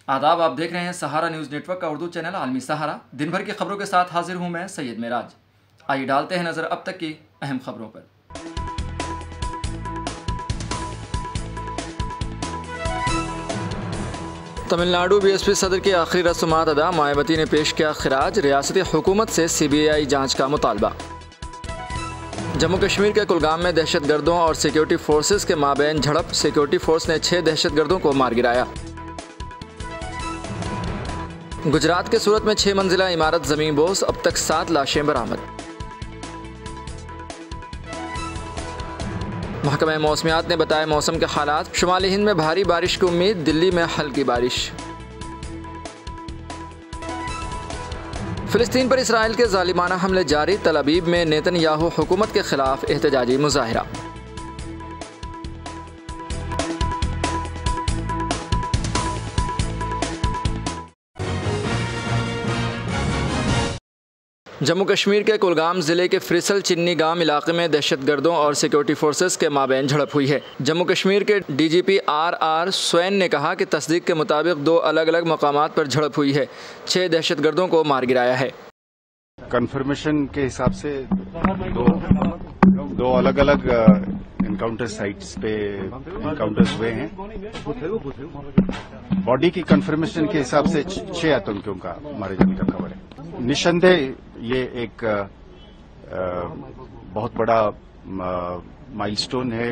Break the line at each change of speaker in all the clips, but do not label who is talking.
आदाब, आप देख रहे हैं सहारा न्यूज़ नेटवर्क का उर्दू चैनल आलमी सहारा। दिन भर की खबरों के साथ हाजिर हूं मैं सैयद मेराज। आइए डालते हैं नज़र अब तक की अहम खबरों पर। तमिलनाडु बीएसपी सदर की आखिरी रस्मात अदा, मायावती ने पेश किया खिराज। रियासती हुकूमत से CBI जांच का मुतालबा। जम्मू कश्मीर के कुलगाम में दहशतगर्दों और सिक्योरिटी फोर्सेस के माबैन झड़प, सिक्योरिटी फोर्स ने 6 दहशतगर्दों को मार गिराया। गुजरात के सूरत में 6 मंजिला इमारत ज़मीन बोस, अब तक 7 लाशें बरामद। महकमा मौसमियात ने बताया मौसम के हालात, शुमाली हिंद में भारी बारिश की उम्मीद, दिल्ली में हल्की बारिश। फिलिस्तीन पर इसराइल के जालिमाना हमले जारी, तल अबीब में नेतन्याहू हुकूमत के खिलाफ एहतजाजी मुजाहिरा। जम्मू कश्मीर के कुलगाम ज़िले के फ्रिसल चिन्नी गांव इलाके में दहशतगर्दों और सिक्योरिटी फोर्सेस के माबैन झड़प हुई है। जम्मू कश्मीर के DGP RR स्वैन ने कहा कि तस्दीक के मुताबिक 2 अलग अलग मकामात पर झड़प हुई है, 6 दहशतगर्दों को मार गिराया है।
कन्फर्मेशन के हिसाब से दो अलग अलग एनकाउंटर साइट्स पे एनकाउंटर्स हुए हैं। बॉडी की कन्फर्मेशन के हिसाब से 6 आतंकियों का मारे जाने का खबर है। निस्संदेह ये एक बहुत बड़ा माइलस्टोन है,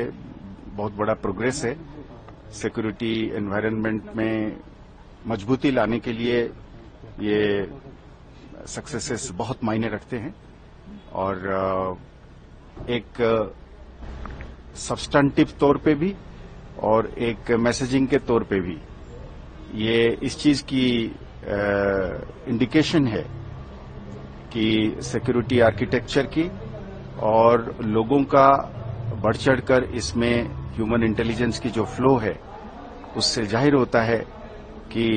बहुत बड़ा प्रोग्रेस है। सिक्योरिटी एनवायरनमेंट में मजबूती लाने के लिए ये सक्सेसेस बहुत मायने रखते हैं और एक सब्सटेंटिव तौर पे भी और एक मैसेजिंग के तौर पे भी ये इस चीज की इंडिकेशन है कि सिक्योरिटी आर्किटेक्चर की और लोगों का बढ़ चढ़कर इसमें ह्यूमन इंटेलिजेंस की जो फ्लो है उससे जाहिर होता है कि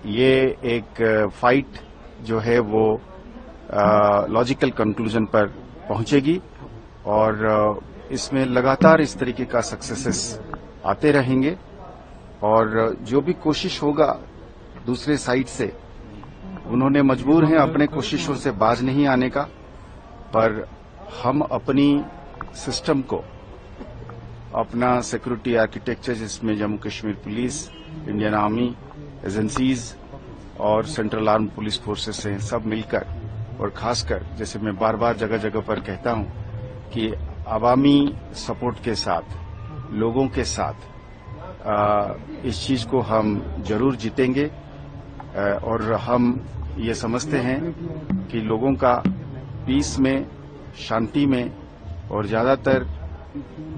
ये एक फाइट जो है वो लॉजिकल कंक्लूजन पर पहुंचेगी और इसमें लगातार इस तरीके का सक्सेसेस आते रहेंगे और जो भी कोशिश होगा दूसरे साइड से, उन्होंने मजबूर हैं अपने कोशिशों से बाज नहीं आने का, पर हम अपनी सिस्टम को, अपना सिक्योरिटी आर्किटेक्चर जिसमें Jammu Kashmir police, Indian army, agencies और सेंट्रल आर्म पुलिस फोर्सेस हैं, सब मिलकर और खासकर जैसे मैं बार बार जगह जगह पर कहता हूं कि अवामी सपोर्ट के साथ, लोगों के साथ इस चीज को हम जरूर जीतेंगे और हम ये समझते हैं कि लोगों का पीस में, शांति में और ज्यादातर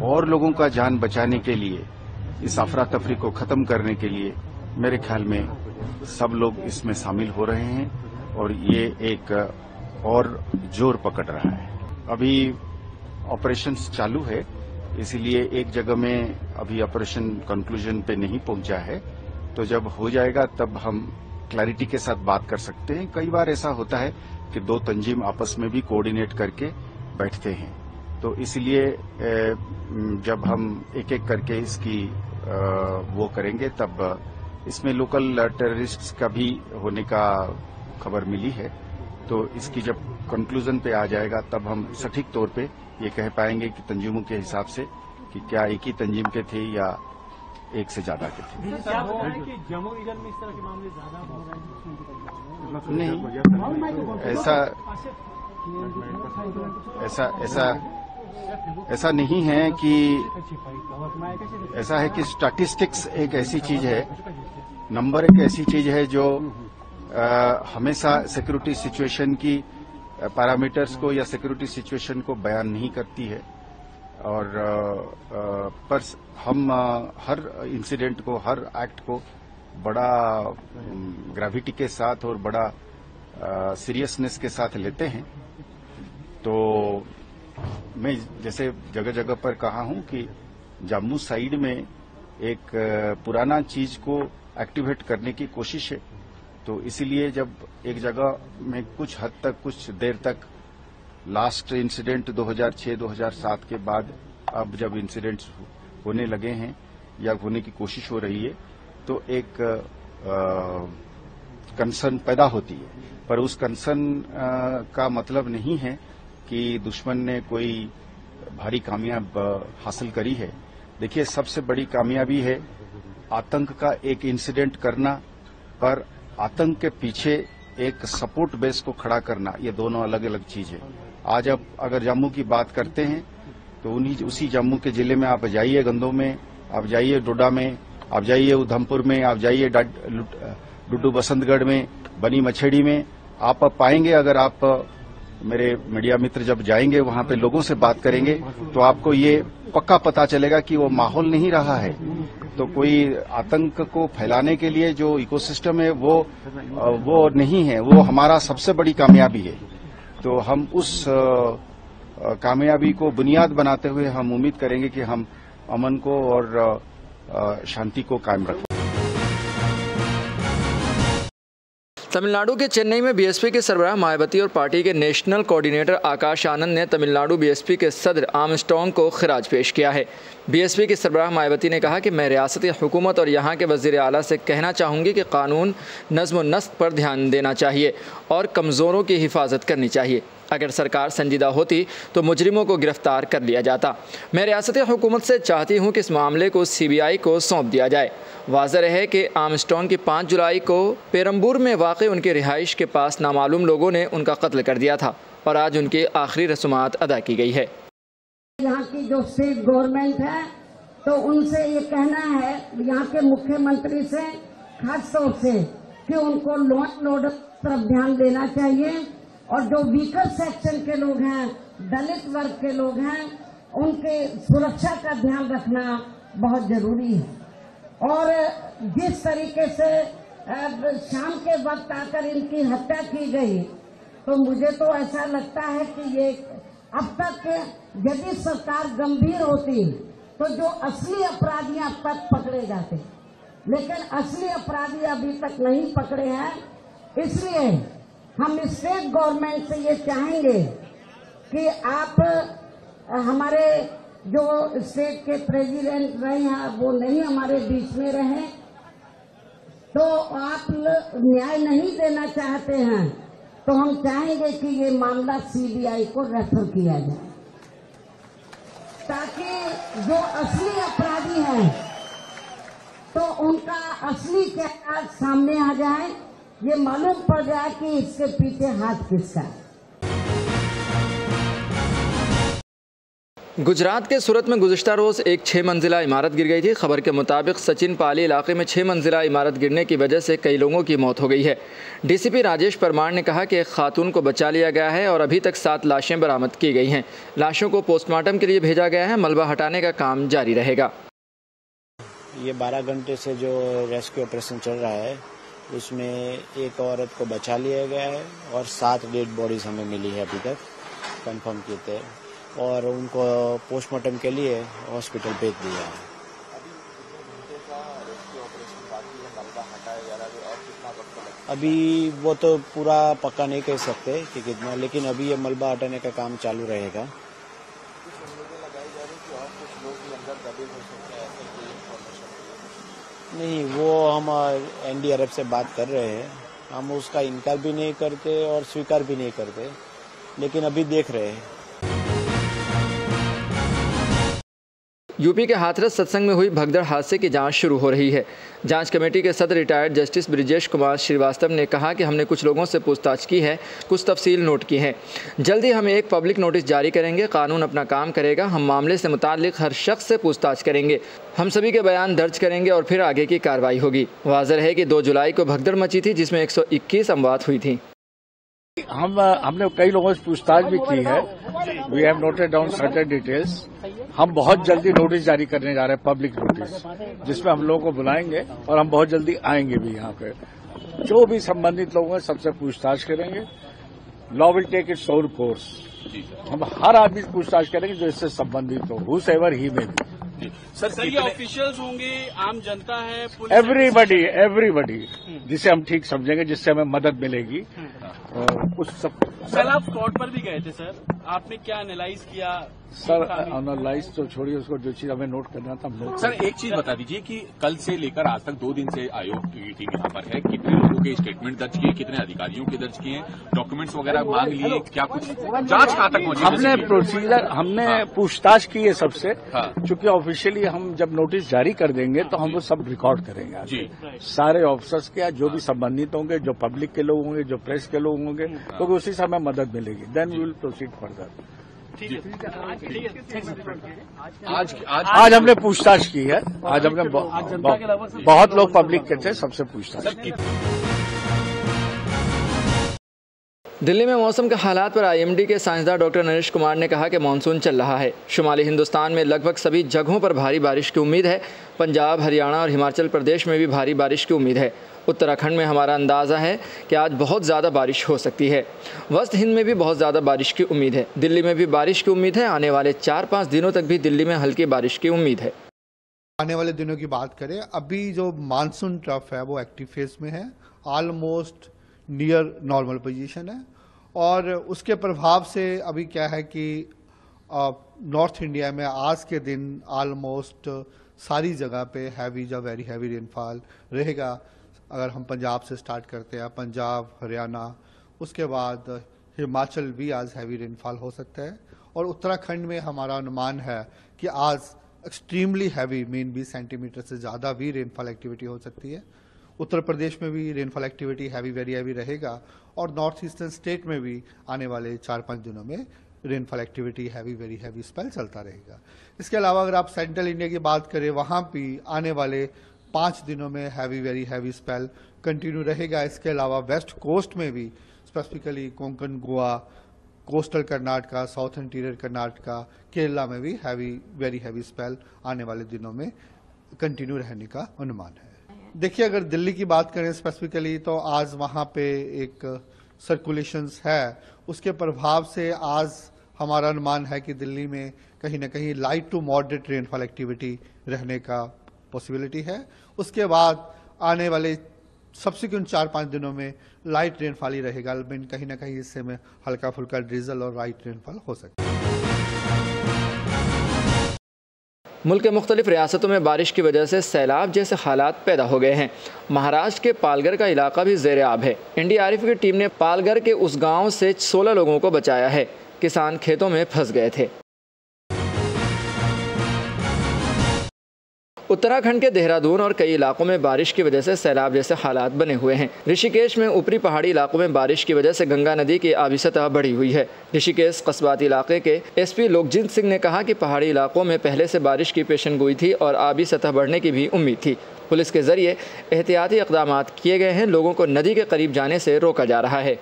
और लोगों का जान बचाने के लिए, इस अफरा तफरी को खत्म करने के लिए मेरे ख्याल में सब लोग इसमें शामिल हो रहे हैं और ये एक और जोर पकड़ रहा है। अभी ऑपरेशंस चालू है, इसीलिए एक जगह में अभी ऑपरेशन कंक्लूजन पे नहीं पहुंचा है, तो जब हो जाएगा तब हम क्लैरिटी के साथ बात कर सकते हैं। कई बार ऐसा होता है कि 2 तंजीम आपस में भी कोऑर्डिनेट करके बैठते हैं, तो इसलिए जब हम एक एक करके इसकी वो करेंगे तब इसमें लोकल टेररिस्ट्स का भी होने का खबर मिली है, तो इसकी जब कंक्लूजन पे आ जाएगा तब हम सटीक तौर पे ये कह पाएंगे कि तंजीमों के हिसाब से कि क्या एक ही तंजीम के थे या एक से ज्यादा के थे।
क्या हो रहा है कि जम्मू रीजन में इस तरह के मामले ज्यादा हो रहे
नहीं, ऐसा नहीं है कि ऐसा है कि स्टैटिस्टिक्स एक ऐसी चीज है, नंबर एक ऐसी चीज है जो हमेशा सिक्योरिटी सिचुएशन की पैरामीटर्स को या सिक्योरिटी सिचुएशन को बयान नहीं करती है और पर हम हर इंसिडेंट को, हर एक्ट को बड़ा ग्रेविटी के साथ और बड़ा सीरियसनेस के साथ लेते हैं। तो मैं जैसे जगह जगह पर कहा हूं कि जम्मू साइड में एक पुराना चीज को एक्टिवेट करने की कोशिश है, तो इसीलिए जब एक जगह में कुछ हद तक, कुछ देर तक, लास्ट इंसिडेंट 2006-2007 के बाद अब जब इंसिडेंट्स होने लगे हैं या होने की कोशिश हो रही है, तो एक कंसर्न पैदा होती है, पर उस कंसर्न का मतलब नहीं है कि दुश्मन ने कोई भारी कामयाब हासिल करी है। देखिए, सबसे बड़ी कामयाबी है आतंक का एक इंसिडेंट करना, पर आतंक के पीछे एक सपोर्ट बेस को खड़ा करना, ये दोनों अलग अलग चीज है। आज आप अगर जम्मू की बात करते हैं तो उसी जम्मू के जिले में आप जाइए, गंदों में, आप जाइए डोडा में, आप जाइए उधमपुर में, आप जाइए डुड्डू बसंतगढ़ में, बनी मछेड़ी में, आप पाएंगे, अगर आप मेरे मीडिया मित्र जब जाएंगे वहां पे लोगों से बात करेंगे तो आपको ये पक्का पता चलेगा कि वो माहौल नहीं रहा है। तो कोई आतंक को फैलाने के लिए जो इकोसिस्टम है वो नहीं है, वो हमारा सबसे बड़ी कामयाबी है। तो हम उस कामयाबी को बुनियाद बनाते हुए हम उम्मीद करेंगे कि हम अमन को और शांति को कायम रखें।
तमिलनाडु के चेन्नई में बीएसपी के सरबराह मायावती और पार्टी के नेशनल कोऑर्डिनेटर आकाश आनंद ने तमिलनाडु बीएसपी के सदर आर्मस्ट्रांग को खिराज पेश किया है। बीएसपी की सरबराह मायावती ने कहा कि मैं रियासती हुकूमत और यहाँ के वज़ीर आला से कहना चाहूँगी कि कानून नज़्म व नस्क पर ध्यान देना चाहिए और कमज़ोरों की हिफाजत करनी चाहिए। अगर सरकार संजीदा होती तो मुजरिमों को गिरफ्तार कर लिया जाता। मैं रियासती हुकूमत से चाहती हूँ कि इस मामले को CBI को सौंप दिया जाए। वाज़ेह है कि आर्मस्ट्रांग की 5 जुलाई को पेरम्बूर में वाक़ई उनकी रिहाइश के पास नामालूम लोगों ने उनका कत्ल कर दिया था और आज उनकी आखिरी रस्मात अदा की गई है।
यहाँ की जो स्टेट गवर्नमेंट है तो उनसे ये कहना है, यहाँ के मुख्यमंत्री से खास तौर से, कि उनको लॉ एंड ऑर्डर तरफ ध्यान देना चाहिए और जो वीकर सेक्शन के लोग हैं, दलित वर्ग के लोग हैं, उनके सुरक्षा का ध्यान रखना बहुत जरूरी है। और जिस तरीके से शाम के वक्त आकर इनकी हत्या की गई, तो मुझे तो ऐसा लगता है कि ये अब तक यदि सरकार गंभीर होती तो जो असली अपराधी अब तक पकड़े जाते, लेकिन असली अपराधी अभी तक नहीं पकड़े हैं। इसलिए हम स्टेट गवर्नमेंट से ये चाहेंगे कि आप हमारे जो स्टेट के प्रेसिडेंट रहे हैं वो नहीं हमारे बीच में रहे, तो आप न्याय नहीं देना चाहते हैं तो हम चाहेंगे कि ये मामला CBI को रेफर किया जाए, ताकि जो असली अपराधी हैं तो उनका असली चेहरा सामने आ जाए, ये मालूम पड़ जाए कि इसके पीछे हाथ किसका है।
गुजरात के सूरत में गुज़िश्ता रोज़ एक 6 मंजिला इमारत गिर गई थी। खबर के मुताबिक सचिन पाली इलाके में 6 मंजिला इमारत गिरने की वजह से कई लोगों की मौत हो गई है। DCP राजेश परमार ने कहा कि एक खातून को बचा लिया गया है और अभी तक 7 लाशें बरामद की गई हैं। लाशों को पोस्टमार्टम के लिए भेजा गया है। मलबा हटाने का काम जारी रहेगा।
ये 12 घंटे से जो रेस्क्यू ऑपरेशन चल रहा है उसमें एक औरत को बचा लिया गया है और 7 डेड बॉडीज हमें मिली है अभी तक कंफर्म किए थे, और उनको पोस्टमार्टम के लिए हॉस्पिटल भेज दिया है। अभी वो तो पूरा पक्का नहीं कह सकते कि कितना, लेकिन अभी ये मलबा हटाने का काम चालू रहेगा। नहीं, वो हम NDRF से बात कर रहे हैं, हम उसका इनकार भी नहीं करते और स्वीकार भी नहीं करते, लेकिन अभी देख रहे हैं।
यूपी के हाथरस सत्संग में हुई भगदड़ हादसे की जांच शुरू हो रही है। जांच कमेटी के सदर रिटायर्ड जस्टिस ब्रिजेश कुमार श्रीवास्तव ने कहा कि हमने कुछ लोगों से पूछताछ की है, कुछ तफसील नोट की हैं। जल्दी हम एक पब्लिक नोटिस जारी करेंगे। कानून अपना काम करेगा। हम मामले से मुताल्लिक हर शख्स से पूछताछ करेंगे। हम सभी के बयान दर्ज करेंगे और फिर आगे की कार्रवाई होगी। वाज़ेह है कि 2 जुलाई को भगदड़ मची थी जिसमें 121 अमवात हुई थी।
हमने कई लोगों से पूछताछ भी की है। We have noted down certain details. हम बहुत जल्दी नोटिस जारी करने जा रहे हैं, पब्लिक नोटिस, जिसमें हम लोगों को बुलाएंगे और हम बहुत जल्दी आएंगे भी यहाँ पे। जो भी संबंधित लोग हैं सबसे पूछताछ करेंगे। Law will take its own course. हम हर आदमी से पूछताछ करेंगे जो इससे संबंधित हो, हुज एवर ही में भी।
सर ये ऑफिशियल्स होंगे, आम जनता है,
एवरीबडी जिसे हम ठीक समझेंगे, जिससे हमें मदद मिलेगी।
कुछ सब। कल आप स्पॉट पर भी गए थे सर, आपने क्या एनालाइज किया?
सर एनालाइज तो छोड़िए, उसको जो चीज हमें नोट करना था हम नोट।
सर एक चीज बता दीजिए कि कल से लेकर आज तक 2 दिन से आयोग की टीम यहाँ पर है, कितने लोगों के स्टेटमेंट दर्ज किए, कितने अधिकारियों के दर्ज किए, डॉक्यूमेंट्स वगैरह मांग लिए, क्या कुछ जांच कहाँ तक पहुंची?
हमने प्रोसीजर, हमने पूछताछ की है सबसे,
हाँ।
क्योंकि ऑफिशियली हम जब नोटिस जारी कर देंगे तो हम वो सब रिकॉर्ड करेंगे
जी।
सारे ऑफिसर्स के, जो भी संबंधित होंगे, जो पब्लिक के लोग होंगे, जो प्रेस के लोग होंगे, क्योंकि उसी से हमें मदद मिलेगी। Then we will proceed further. आज हमने पूछताछ की है, आज हमने बहुत लोग पब्लिक के थे, सबसे पूछताछ की।
दिल्ली में मौसम के हालात पर आईएमडी के साइंसदान डॉक्टर नरेश कुमार ने कहा कि मानसून चल रहा है। शुमाली हिंदुस्तान में लगभग सभी जगहों पर भारी बारिश की उम्मीद है। पंजाब, हरियाणा और हिमाचल प्रदेश में भी भारी बारिश की उम्मीद है। उत्तराखंड में हमारा अंदाज़ा है कि आज बहुत ज़्यादा बारिश हो सकती है। वस्त हिंद में भी बहुत ज़्यादा बारिश की उम्मीद है। दिल्ली में भी बारिश की उम्मीद है। आने वाले 4-5 दिनों तक भी दिल्ली में हल्की बारिश की उम्मीद है।
आने वाले दिनों की बात करें, अभी जो मानसून ट्रफ है वो एक्टिव फेज में है, ऑलमोस्ट नियर नॉर्मल पोजीशन है। और उसके प्रभाव से अभी क्या है कि नॉर्थ इंडिया में आज के दिन ऑलमोस्ट सारी जगह पे हैवी या वेरी हैवी रेनफॉल रहेगा। अगर हम पंजाब से स्टार्ट करते हैं, पंजाब, हरियाणा, उसके बाद हिमाचल भी आज हैवी रेनफॉल हो सकता है। और उत्तराखंड में हमारा अनुमान है कि आज एक्सट्रीमली हैवी, मीन 20 सेंटीमीटर से ज़्यादा भी रेनफॉल एक्टिविटी हो सकती है। उत्तर प्रदेश में भी rainfall activity heavy, very heavy रहेगा। और नॉर्थ ईस्टर्न स्टेट में भी आने वाले 4-5 दिनों में rainfall activity heavy, very heavy spell चलता रहेगा। इसके अलावा अगर आप सेंट्रल इंडिया की बात करें, वहाँ भी आने वाले 5 दिनों में heavy, very heavy spell continue रहेगा। इसके अलावा वेस्ट कोस्ट में भी, specifically Konkan, Goa, coastal Karnataka, south interior Karnataka, Kerala में भी हैवी, वेरी हैवी स्पेल आने वाले दिनों में कंटिन्यू रहने का अनुमान है। देखिए, अगर दिल्ली की बात करें स्पेसिफिकली, तो आज वहाँ पे एक सर्कुलेशंस है, उसके प्रभाव से आज हमारा अनुमान है कि दिल्ली में कहीं ना कहीं light to moderate rainfall activity रहने का पॉसिबिलिटी है। उसके बाद आने वाले सब्सिक्वेंट 4-5 दिनों में लाइट रेनफॉल ही रहेगा, लेकिन कहीं ना कहीं इससे में हल्का फुल्का ड्रिजल और लाइट रेनफॉल हो सकता है।
मुल्क के मुख्तलिफ रियासतों में बारिश की वजह से सैलाब जैसे हालात पैदा हो गए हैं। महाराष्ट्र के पालघर का इलाका भी ज़ेर आब है। एनडीआरएफ की टीम ने पालघर के उस गांव से 16 लोगों को बचाया है। किसान खेतों में फंस गए थे। उत्तराखंड के देहरादून और कई इलाकों में बारिश की वजह से सैलाब जैसे हालात बने हुए हैं। ऋषिकेश में ऊपरी पहाड़ी इलाकों में बारिश की वजह से गंगा नदी की आबी सतह बढ़ी हुई है। ऋषिकेश कस्बाती इलाके के एसपी लोकजीत सिंह ने कहा कि पहाड़ी इलाकों में पहले से बारिश की पेशेनगोई थी और आबी सतह बढ़ने की भी उम्मीद थी। पुलिस के जरिए एहतियाती इक़दाम किए गए हैं। लोगों को नदी के करीब जाने से रोका जा रहा है।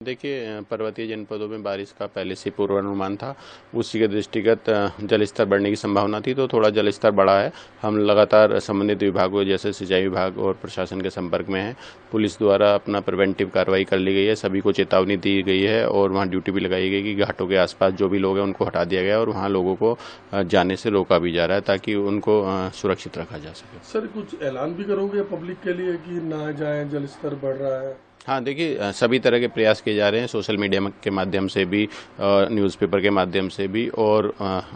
देखिए, पर्वतीय जनपदों में बारिश का पहले से पूर्वानुमान था, उसी के दृष्टिगत जलस्तर बढ़ने की संभावना थी, तो थोड़ा जलस्तर बढ़ा है। हम लगातार संबंधित विभागों जैसे सिंचाई विभाग और प्रशासन के संपर्क में हैं। पुलिस द्वारा अपना प्रिवेंटिव कार्रवाई कर ली गई है, सभी को चेतावनी दी गई है और वहाँ ड्यूटी भी लगाई गई कि घाटों के आसपास जो भी लोग हैं उनको हटा दिया गया और वहाँ लोगों को जाने से रोका भी जा रहा है ताकि उनको सुरक्षित रखा जा सके।
सर, कुछ ऐलान भी करोगे पब्लिक के लिए कि ना जाएं, जलस्तर बढ़ रहा है?
हाँ, देखिए, सभी तरह के प्रयास किए जा रहे हैं, सोशल मीडिया के माध्यम से भी, न्यूज़पेपर के माध्यम से भी, और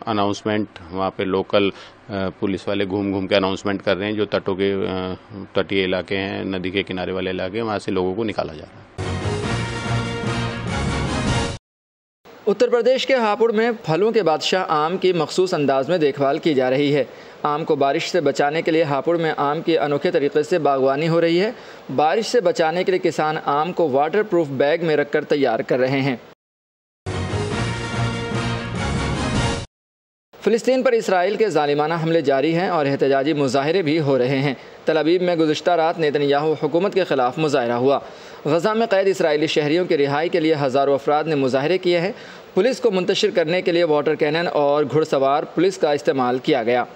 अनाउंसमेंट वहाँ पे लोकल पुलिस वाले घूम घूम के अनाउंसमेंट कर रहे हैं। जो तटों के तटीय इलाके हैं, नदी के किनारे वाले इलाके हैं, वहाँ से लोगों को निकाला जा रहा है।
उत्तर प्रदेश के हापुड़ में फलों के बादशाह आम की मखसूस अंदाज में देखभाल की जा रही है। आम को बारिश से बचाने के लिए हापुड़ में आम की अनोखे तरीके से बागवानी हो रही है। बारिश से बचाने के लिए किसान आम को वाटरप्रूफ बैग में रखकर तैयार कर रहे हैं। फ़िलिस्तीन पर इसराइल के ज़ालिमाना हमले जारी हैं और एहतजाजी मुजाहरे भी हो रहे हैं। तल अवीव में गुज़िश्ता रात नेतन्याहू हुकूमत के ख़िलाफ़ मुजाहरा हुआ। गज़ा में क़ैद इसराइली शहरियों की रिहाई के लिए हज़ारों अफराद ने मुजाहरे किए हैं। पुलिस को मुंतशिर करने के लिए वाटर कैनन और घुड़सवार पुलिस का इस्तेमाल किया गया।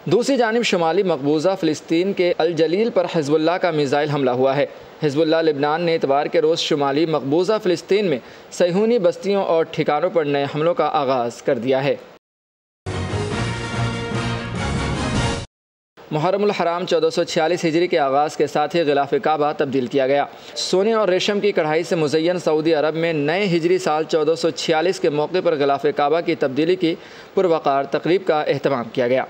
दूसरी जानिब शुमाली मकबूजा फ़िलिस्तीन के अल जलील पर हिज़्बुल्लाह का मिसाइल हमला हुआ है। हिज़्बुल्लाह लिबनान ने इतवार के रोज़ शुमाली मकबूजा फ़िलिस्तीन में सहीयूनी बस्तियों और ठिकानों पर नए हमलों का आगाज़ कर दिया है। मुहर्रमुल हराम 1446 हिजरी के आगाज़ के साथ ही गिलाफ काबा तब्दील किया गया। सोने और रेशम की कढ़ाई से मुज़य्यन सऊदी अरब में नए हिजरी साल 1446 के मौके पर गिलाफ काबा की तब्दीली की पुरवकार तकरीब का एहतमाम किया गया।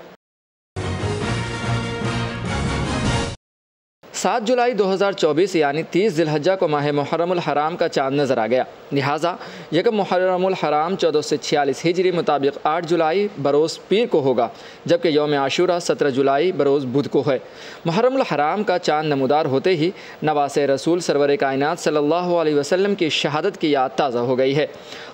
7 जुलाई 2024 यानी 30 ज़िलहज्जा को माह मुहर्रमुल हराम का चाँद नज़र आ गया। लिहाजा यकम मुहर्रमुल हराम 1446 हिजरी मुताबिक 8 जुलाई बरोज़ पीर को होगा, जबकि यौम आशूरा 17 जुलाई बरोज़ बुध को है। मुहर्रमुल हराम का चाँद नमूदार होते ही नवासे रसूल सरवर कायनात सल्लल्लाहु अलैहि वसल्लम की शहादत की याद ताज़ा हो गई है।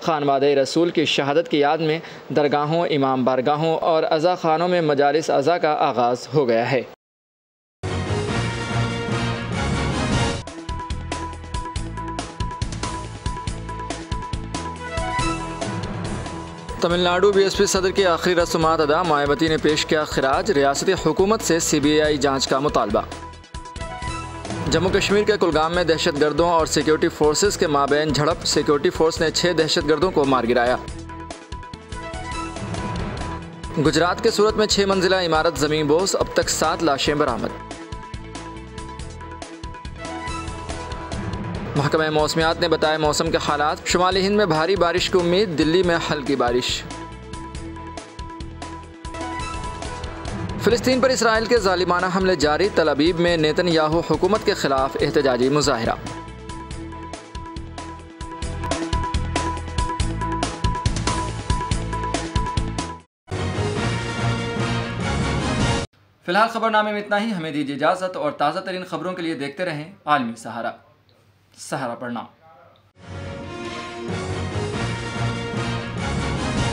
खानवादे रसूल की शहादत की याद में दरगाहों, इमाम बारगाहों और अज़ा खानों में मजालिस अज़ा का आगाज़ हो गया है। तमिलनाडु बीएसपी सदर की आखिरी रस्मात अदा, मायावती ने पेश किया खिराज, रियासती हुकूमत से CBI जांच का मुतालबा। जम्मू कश्मीर के कुलगाम में दहशतगर्दों और सिक्योरिटी फोर्सेस के माबैन झड़प, सिक्योरिटी फोर्स ने 6 दहशतगर्दों को मार गिराया। गुजरात के सूरत में 6 मंजिला इमारत ज़मीन बोस, अब तक 7 लाशें बरामद। महकमा मौसमियात ने बताया मौसम के हालात, शुमाली हिंद में भारी बारिश की उम्मीद, दिल्ली में हल्की बारिश। फिलिस्तीन पर इसराइल के जालिमाना हमले जारी, तल अबीब में नेतन्याहू हुकूमत के खिलाफ एहतजाजी मुजाहिरा। फिलहाल खबरनामे में इतना ही। हमें दीजिए इजाज़त और ताज़ा तरीन खबरों के लिए देखते रहें आलमी सहारा। सहारा प्रणाम।